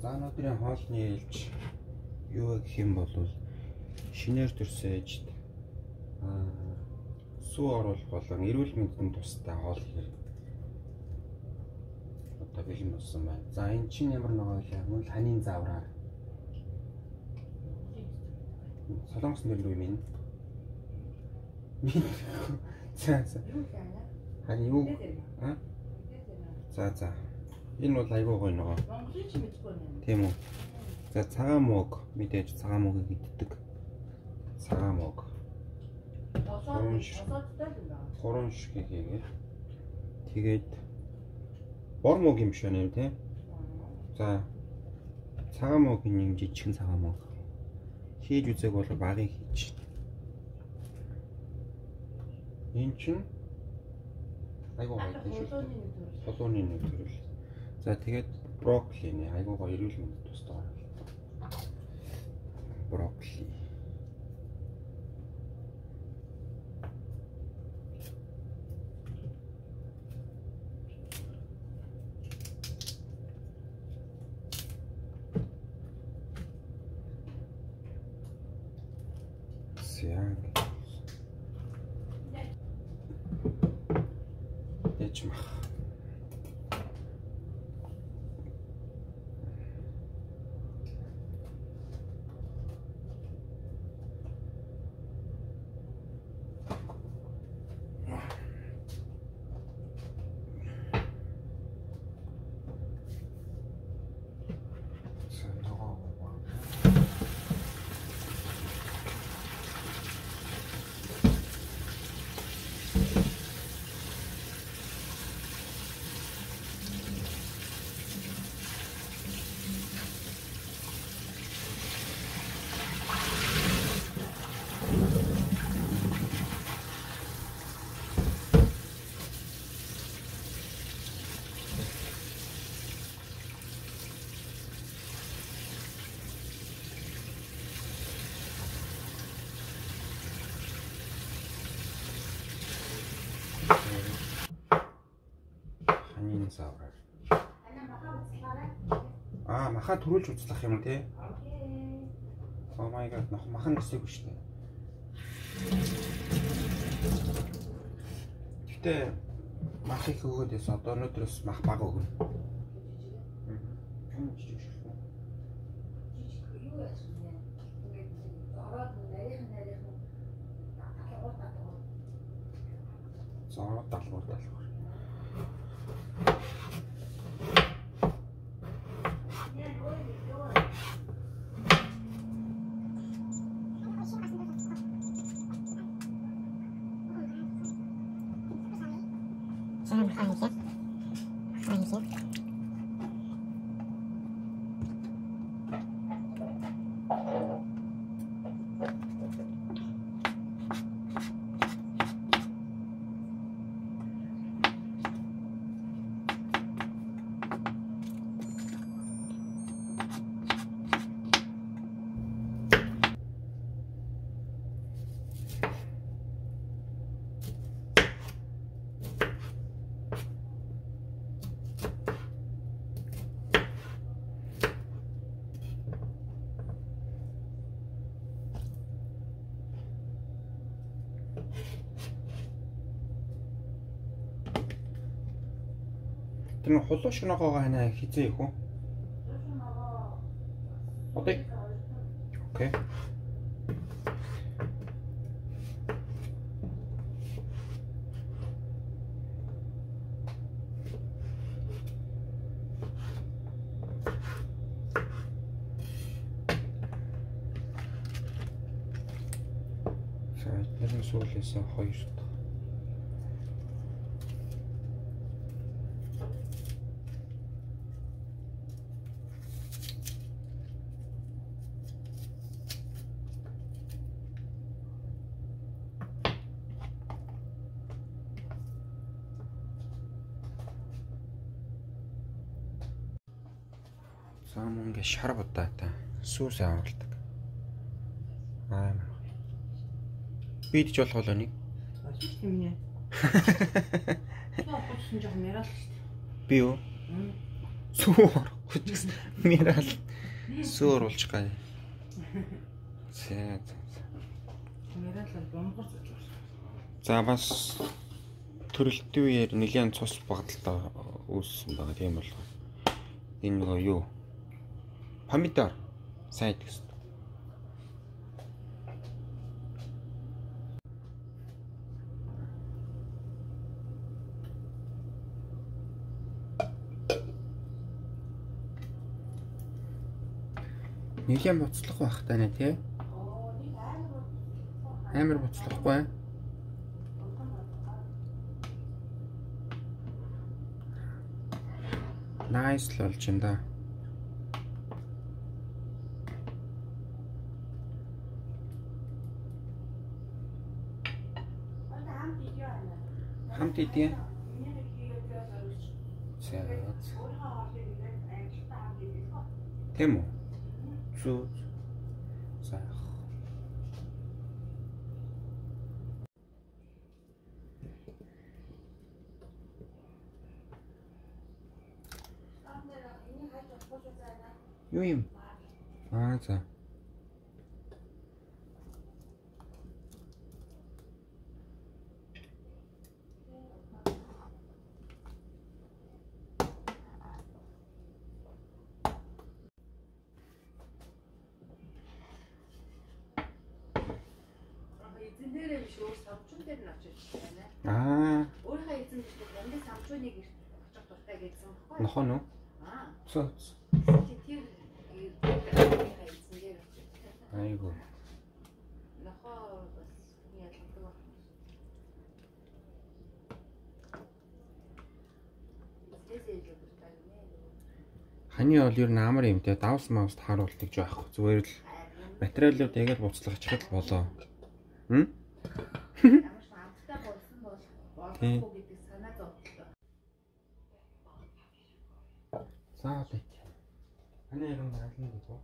За өнөөдрийн хоолны ээлж юу гэх юм бол шинээр төрсөн ээжд сүү оруулах болон эрүүл мэндэд тустай хоол хэрэг одоо бэлэн болсон байна. За энэ чинь ямар нэгэн юм бол ханийн заавраар солонгос нэр юу юм? За. Хань юу? За. Энэ бол айгүй гоё нөгөө. Монголын ч мэдгүй байна. Тийм үү. За цагаан мөг мэдээж цагаан мөгийг иддэг. Цагаан мөг. Хорон шиг хийгээд. Тэгээд бор мөг юм шиг нэ тийм. За цагаан мөгийн юм жижигхэн цагаан мөг. Хийж үзег бол багыг хийж. Энэ чинь айгүй гоё тийм шүү. Холооны нэг төрөл. За тэгээд брокколины айгүй гоё эрүүл мэндэд тустай. Брокколи. Сяг. Ячмах. Ханийн заавраар. Маха төрүүлж үзлэх юм тий. Oh my god, махан гэсэг биш үү? Гэтэ махыг өгөөдөөс одоо өнөөдрөөс мах баг өгнө. Зоо далгуур. Тэр хулуу шиногоогоо ханаа хизээ их үү? Одоо. Окей. Эдгээр суулээс 2 дахь. Сам ингээ шар будаатай сүүс аварладаг. Бид ч болох л нэг. Тийм нэ. Тоо гоцсон жоохон яриад л шүү дээ. Би юу? Сүү орохгүй ч гэсэн минерал сүү оруулчих гай. За. Мералал бомбор зөж. За бас төрөлтийн үеэр нэлээд цус багталтаа үүссэн байгаа. Тийм бол энэ нөгөө юу? Помидор сайд гэсэн. Нэлээд буцлах байх тань тий. Амар буцлахгүй. Nice л болж юм да. Хамт идэ. Тэм үү? Зүү. За. Юу юм? За. Эзэнээрээ биш өөр самчун дээр нь очиж байна. Өөрийнхөө эзэн биш яг самчуныг очих дуртай гэсэн баггүй. Нохоо нөө? Тэр эзэнээр очиж. Айгу. Нохоо бас ялдаг баг. Ханы бол ер нь амар юм те давс мавс тааруулдаг ч байхгүй. Зүгээр л материалууд яг л буцлагчхад л болоо. Ямар ч амттай болсон бол болохгүй гэдэг санаа зовлоо. За тийм. Ханы яран хаална гэдэг үү?